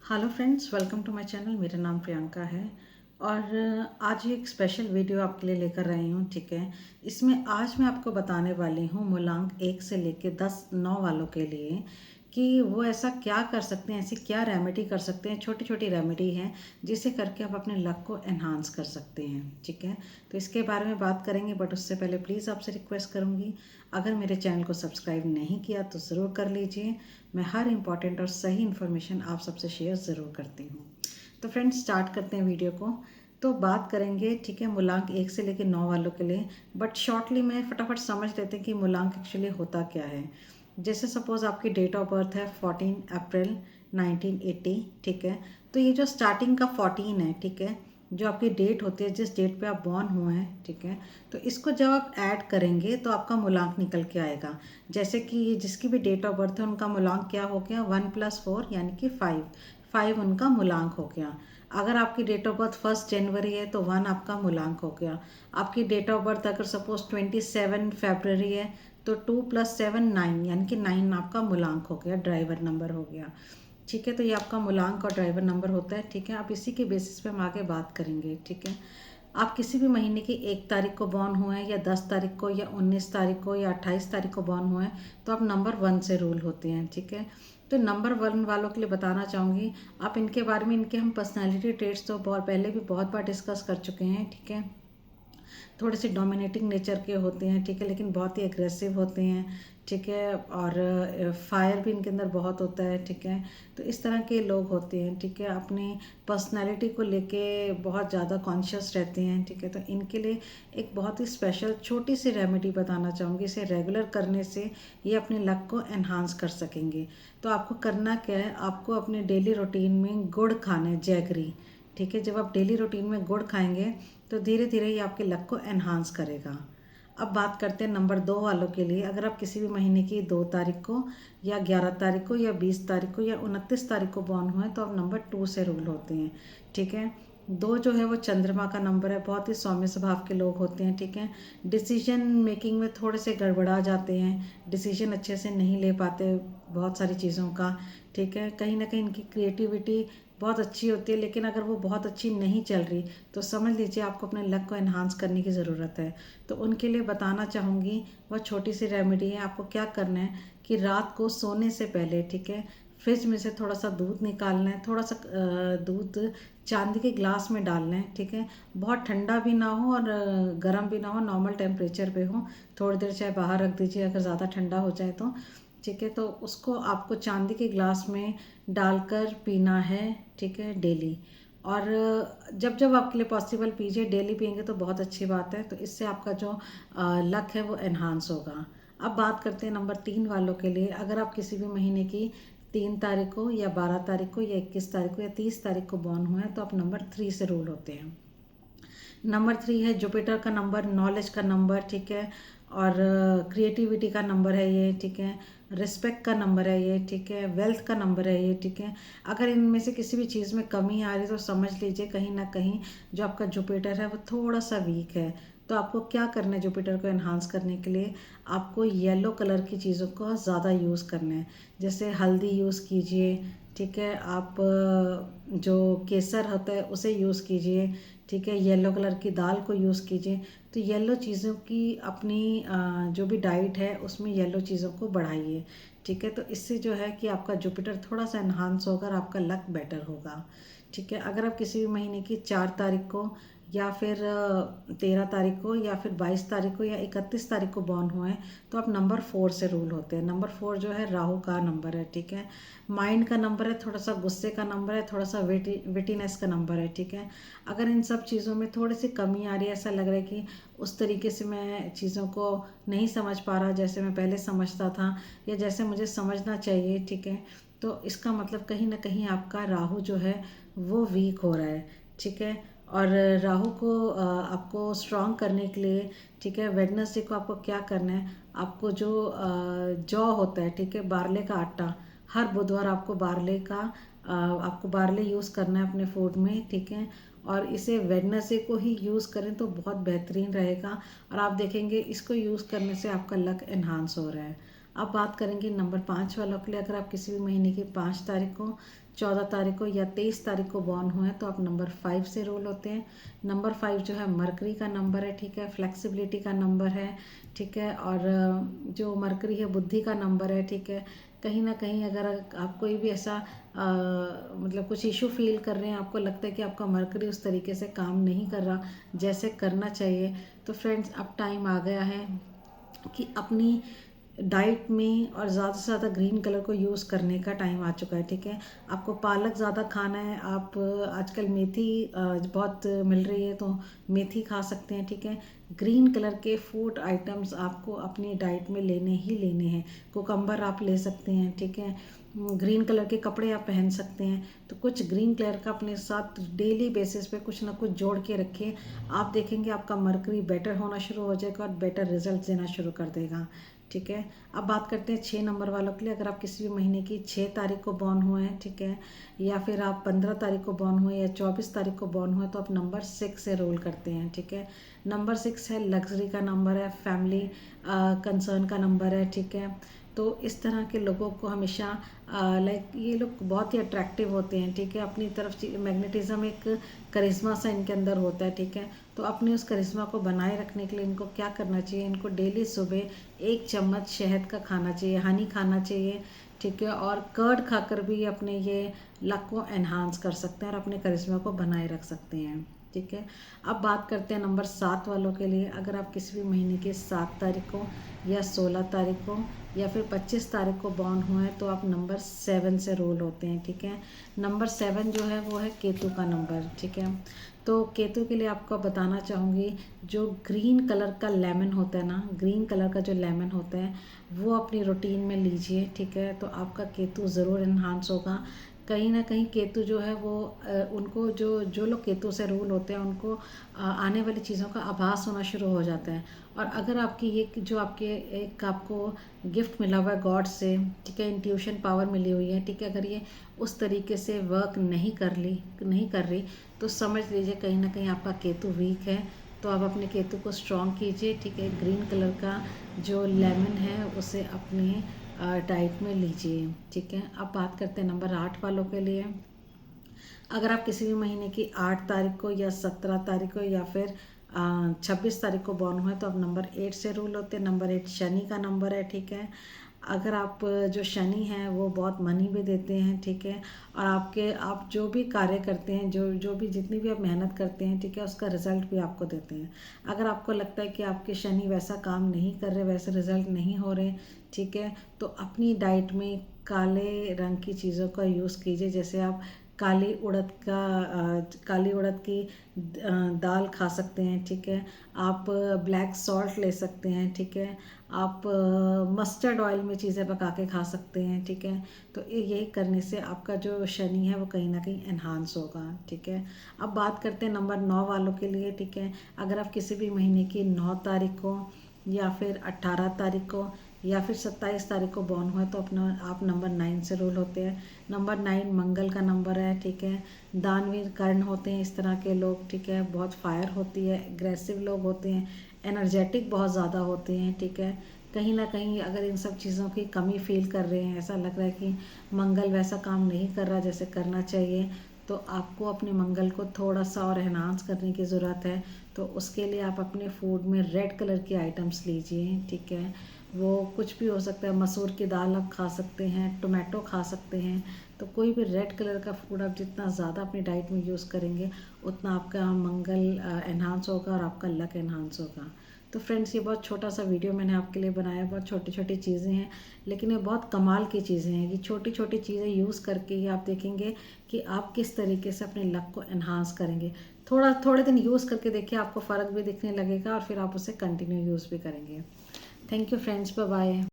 Hello friends, welcome to my channel. मेरा नाम प्रियंका है और आज एक स्पेशल वीडियो आपके लिए लेकर आई हूँ। ठीक है, इसमें आज मैं आपको बताने वाली हूँ मूलांक 1 से लेके 9 वालों के लिए कि वो ऐसा क्या कर सकते हैं, ऐसी क्या रेमेडी कर सकते हैं। छोटी छोटी रेमेडी हैं जिसे करके आप अपने लक को एनहांस कर सकते हैं। ठीक है, तो इसके बारे में बात करेंगे, बट उससे पहले प्लीज़ आपसे रिक्वेस्ट करूँगी, अगर मेरे चैनल को सब्सक्राइब नहीं किया तो ज़रूर कर लीजिए। मैं हर इंपॉर्टेंट और सही इन्फॉर्मेशन आप सबसे शेयर ज़रूर करती हूँ। तो फ्रेंड्स, स्टार्ट करते हैं वीडियो को। तो बात करेंगे, ठीक है, मूलांक 1 से लेकर 9 वालों के लिए, बट शॉर्टली में फटाफट समझ लेते हैं कि मूलांक एक्चुअली होता क्या है। जैसे सपोज आपकी डेट ऑफ बर्थ है 14 अप्रैल 1980। ठीक है, तो ये जो स्टार्टिंग का 14 है, ठीक है, जो आपकी डेट होती है, जिस डेट पे आप बॉर्न हुए हैं, ठीक है, तो इसको जब आप ऐड करेंगे तो आपका मूलांक निकल के आएगा। जैसे कि जिसकी भी डेट ऑफ बर्थ है उनका मूलांक क्या हो गया, 1+4 यानी कि 5। 5 उनका मूलांक हो गया। अगर आपकी डेट ऑफ बर्थ 1 जनवरी है तो 1 आपका मूलांक हो गया। आपकी डेट ऑफ बर्थ अगर सपोज 27 फरवरी है तो 2+7 9 यानी कि 9 आपका मूलांक हो गया, ड्राइवर नंबर हो गया। ठीक है, तो ये आपका मूलांक और ड्राइवर नंबर होता है। ठीक है, आप इसी के बेसिस पे हम आगे बात करेंगे। ठीक है, आप किसी भी महीने की 1 तारीख को बॉर्न हुए हैं या 10 तारीख को या 19 तारीख को या 28 तारीख को बॉर्न हुए हैं तो आप नंबर 1 से रूल होते हैं। ठीक है, तो नंबर 1 वालों के लिए बताना चाहूँगी, आप इनके बारे में, इनके हम पर्सनैलिटी ट्रेट्स तो बहुत पहले भी बहुत बार डिस्कस कर चुके हैं। ठीक है, थोड़े से डोमिनेटिंग नेचर के होते हैं। ठीक है, लेकिन बहुत ही एग्रेसिव होते हैं। ठीक है, और फायर भी इनके अंदर बहुत होता है। ठीक है, तो इस तरह के लोग होते हैं। ठीक है, अपनी पर्सनालिटी को लेके बहुत ज़्यादा कॉन्शियस रहते हैं। ठीक है, तो इनके लिए एक बहुत ही स्पेशल छोटी सी रेमेडी बताना चाहूँगी। इसे रेगुलर करने से ये अपने लक को एनहांस कर सकेंगे। तो आपको करना क्या है, आपको अपने डेली रूटीन में गुड़ खाना है, जैगरी। ठीक है, जब आप डेली रूटीन में गुड़ खाएंगे तो धीरे धीरे ये आपके लक को एनहांस करेगा। अब बात करते हैं नंबर 2 वालों के लिए। अगर आप किसी भी महीने की 2 तारीख को या 11 तारीख को या 20 तारीख को या 29 तारीख को बॉर्न हुए तो आप नंबर 2 से रूल होते हैं। ठीक है, 2 जो है वो चंद्रमा का नंबर है, बहुत ही सौम्य स्वभाव के लोग होते हैं। ठीक है, डिसीजन मेकिंग में थोड़े से गड़बड़ा जाते हैं, डिसीजन अच्छे से नहीं ले पाते बहुत सारी चीज़ों का। ठीक है, कहीं ना कहीं इनकी क्रिएटिविटी बहुत अच्छी होती है, लेकिन अगर वो बहुत अच्छी नहीं चल रही तो समझ लीजिए आपको अपने लक को एनहांस करने की ज़रूरत है। तो उनके लिए बताना चाहूँगी, वह छोटी सी रेमेडी है। आपको क्या करना है कि रात को सोने से पहले, ठीक है, फ्रिज में से थोड़ा सा दूध निकालना है। थोड़ा सा दूध चांदी के ग्लास में डालना है। ठीक है, बहुत ठंडा भी ना हो और गर्म भी ना हो, नॉर्मल टेम्परेचर पे हो। थोड़ी देर चाहे बाहर रख दीजिए अगर ज़्यादा ठंडा हो जाए तो। ठीक है, तो उसको आपको चांदी के ग्लास में डालकर पीना है। ठीक है, डेली। और जब जब आपके लिए पॉसिबल पीजिए, डेली पियेंगे तो बहुत अच्छी बात है। तो इससे आपका जो लक है वो एनहांस होगा। अब बात करते हैं नंबर 3 वालों के लिए। अगर आप किसी भी महीने की 3 तारीख को या 12 तारीख को या 21 तारीख को या 30 तारीख को बॉर्न हुए हैं तो आप नंबर 3 से रूल होते हैं। नंबर 3 है जुपिटर का नंबर, नॉलेज का नंबर। ठीक है, और क्रिएटिविटी का नंबर है ये। ठीक है, रिस्पेक्ट का नंबर है ये। ठीक है, वेल्थ का नंबर है ये। ठीक है, अगर इनमें से किसी भी चीज़ में कमी आ रही तो समझ लीजिए कहीं ना कहीं जो आपका जुपिटर है वो थोड़ा सा वीक है। तो आपको क्या करना है, जुपिटर को एनहांस करने के लिए आपको येलो कलर की चीज़ों को ज़्यादा यूज़ करना है। जैसे हल्दी यूज़ कीजिए। ठीक है, आप जो केसर होता है उसे यूज़ कीजिए। ठीक है, येलो कलर की दाल को यूज़ कीजिए। तो येलो चीज़ों की अपनी जो भी डाइट है उसमें येलो चीज़ों को बढ़ाइए। ठीक है, तो इससे जो है कि आपका जुपिटर थोड़ा सा एनहांस होगा और आपका लक बेटर होगा। ठीक है, अगर आप किसी भी महीने की 4 तारीख को या फिर 13 तारीख को या फिर 22 तारीख को या 31 तारीख को बॉर्न हुए हैं तो आप नंबर 4 से रूल होते हैं। नंबर 4 जो है राहु का नंबर है। ठीक है, माइंड का नंबर है, थोड़ा सा गुस्से का नंबर है, थोड़ा सा विटीनेस का नंबर है। ठीक है, अगर इन सब चीज़ों में थोड़ी सी कमी आ रही है, ऐसा लग रहा है कि उस तरीके से मैं चीज़ों को नहीं समझ पा रहा जैसे मैं पहले समझता था या जैसे मुझे समझना चाहिए। ठीक है, तो इसका मतलब कहीं ना कहीं आपका राहु जो है वो वीक हो रहा है। ठीक है, और राहु को आपको स्ट्रॉन्ग करने के लिए, ठीक है, वेडनेसडे को आपको क्या करना है, आपको जो जौ होता है, ठीक है, बारले का आटा, हर बुधवार आपको बारले यूज़ करना है अपने फूड में। ठीक है, और इसे वेडनेसडे को ही यूज़ करें तो बहुत बेहतरीन रहेगा और आप देखेंगे इसको यूज़ करने से आपका लक एनहांस हो रहा है। अब बात करेंगे नंबर 5 वालों के लिए। अगर आप किसी भी महीने की 5 तारीख को, 14 तारीख को या 23 तारीख को बॉर्न हुए हैं तो आप नंबर 5 से रोल होते हैं। नंबर 5 जो है मरकरी का नंबर है, ठीक है, फ्लेक्सिबिलिटी का नंबर है, ठीक है, और जो मरकरी है बुद्धि का नंबर है, ठीक है। कहीं ना कहीं अगर आप कोई भी ऐसा मतलब कुछ इशू फील कर रहे हैं, आपको लगता है कि आपका मरकरी उस तरीके से काम नहीं कर रहा जैसे करना चाहिए, तो फ्रेंड्स अब टाइम आ गया है कि अपनी डाइट में और ज़्यादा से ज़्यादा ग्रीन कलर को यूज़ करने का टाइम आ चुका है, ठीक है। आपको पालक ज़्यादा खाना है, आप आजकल मेथी बहुत मिल रही है तो मेथी खा सकते हैं, ठीक है। ग्रीन कलर के फूड आइटम्स आपको अपनी डाइट में लेने ही लेने हैं। कुकम्बर आप ले सकते हैं, ठीक है। ग्रीन कलर के कपड़े आप पहन सकते हैं, तो कुछ ग्रीन कलर का अपने साथ डेली बेसिस पे कुछ ना कुछ जोड़ के रखिए। आप देखेंगे आपका मरकरी बेटर होना शुरू हो जाएगा और बेटर रिजल्ट देना शुरू कर देगा, ठीक है। अब बात करते हैं 6 नंबर वालों के लिए। अगर आप किसी भी महीने की 6 तारीख को बॉर्न हुए हैं, ठीक है, या फिर आप 15 तारीख को बॉर्न हुए या 24 तारीख को बॉर्न हुए, तो आप नंबर 6 से रोल करते हैं, ठीक है। नंबर 6 है लग्जरी का नंबर है, फैमिली कंसर्न का नंबर है, ठीक है। तो इस तरह के लोगों को हमेशा लाइक ये लोग बहुत ही अट्रैक्टिव होते हैं, ठीक है। अपनी तरफ मैग्नेटिज्म, एक करिश्मा सा इनके अंदर होता है, ठीक है। तो अपने उस करिश्मा को बनाए रखने के लिए इनको क्या करना चाहिए, इनको डेली सुबह 1 चम्मच शहद का खाना चाहिए, हनी खाना चाहिए, ठीक है। और कर्ड खाकर भी अपने ये लक को एनहांस कर सकते हैं और अपने करिश्मा को बनाए रख सकते हैं, ठीक है। अब बात करते हैं नंबर 7 वालों के लिए। अगर आप किसी भी महीने के 7 तारीख को या 16 तारीख को या फिर 25 तारीख को बॉर्न हुए हैं तो आप नंबर 7 से रोल होते हैं, ठीक है। नंबर 7 जो है वो है केतु का नंबर, ठीक है। तो केतु के लिए आपको बताना चाहूँगी, जो ग्रीन कलर का लेमन होता है ना, ग्रीन कलर का जो लेमन होता है वो अपनी रूटीन में लीजिए, ठीक है। तो आपका केतु ज़रूर इन्हांस होगा। कहीं ना कहीं केतु जो है वो उनको जो जो लोग केतु से रूल होते हैं उनको आने वाली चीज़ों का आभास होना शुरू हो जाता है। और अगर आपकी ये जो आपके एक आपको गिफ्ट मिला हुआ है गॉड से, ठीक है, इंट्यूशन पावर मिली हुई है, ठीक है, अगर ये उस तरीके से वर्क नहीं कर रही तो समझ लीजिए कहीं ना कहीं आपका केतु वीक है। तो आप अपने केतु को स्ट्रॉन्ग कीजिए, ठीक है। ग्रीन कलर का जो लेमन है उसे अपने डाइट में लीजिए, ठीक है। अब बात करते हैं नंबर 8 वालों के लिए। अगर आप किसी भी महीने की 8 तारीख को या 17 तारीख को या फिर 26 तारीख को बॉर्न हुए तो आप नंबर 8 से रूल होते हैं। नंबर 8 शनि का नंबर है, ठीक है। अगर आप जो शनि हैं वो बहुत मनी भी देते हैं, ठीक है। और आप जो भी कार्य करते हैं, जो भी जितनी भी आप मेहनत करते हैं, ठीक है, उसका रिजल्ट भी आपको देते हैं। अगर आपको लगता है कि आपके शनि वैसा काम नहीं कर रहे, वैसे रिजल्ट नहीं हो रहे, ठीक है, तो अपनी डाइट में काले रंग की चीज़ों का यूज़ कीजिए। जैसे आप काली उड़द की दाल खा सकते हैं, ठीक है। आप ब्लैक सॉल्ट ले सकते हैं, ठीक है। आप मस्टर्ड ऑयल में चीज़ें पका के खा सकते हैं, ठीक है। तो यही करने से आपका जो शनि है वो कहीं ना कहीं एनहांस होगा, ठीक है। अब बात करते हैं नंबर 9 वालों के लिए, ठीक है। अगर आप किसी भी महीने की 9 तारीख को या फिर 18 तारीख को या फिर 27 तारीख को बॉर्न हुए तो आप नंबर 9 से रोल होते हैं। नंबर 9 मंगल का नंबर है, ठीक है। दानवीर कर्ण होते हैं इस तरह के लोग, ठीक है। बहुत फायर होती है, एग्रेसिव लोग होते हैं, एनर्जेटिक बहुत ज़्यादा होते हैं, ठीक है। कहीं ना कहीं अगर इन सब चीज़ों की कमी फील कर रहे हैं, ऐसा लग रहा है कि मंगल वैसा काम नहीं कर रहा जैसे करना चाहिए, तो आपको अपने मंगल को थोड़ा सा और एनहांस करने की ज़रूरत है। तो उसके लिए आप अपने फूड में रेड कलर के आइटम्स लीजिए, ठीक है। वो कुछ भी हो सकता है, मसूर की दाल आप खा सकते हैं, टोमेटो खा सकते हैं। तो कोई भी रेड कलर का फूड आप जितना ज़्यादा अपनी डाइट में यूज़ करेंगे उतना आपका मंगल एनहांस होगा और आपका लक एनहांस होगा। तो फ्रेंड्स, ये बहुत छोटा सा वीडियो मैंने आपके लिए बनाया, बहुत छोटी छोटी चीज़ें हैं लेकिन ये बहुत कमाल की चीज़ें हैं। ये छोटी छोटी चीज़ें यूज़ करके ही आप देखेंगे कि आप किस तरीके से अपने लक को एनहांस करेंगे। थोड़े दिन यूज़ करके देखिए, आपको फ़र्क भी दिखने लगेगा और फिर आप उसे कंटिन्यू यूज़ भी करेंगे। Thank you friends, bye bye.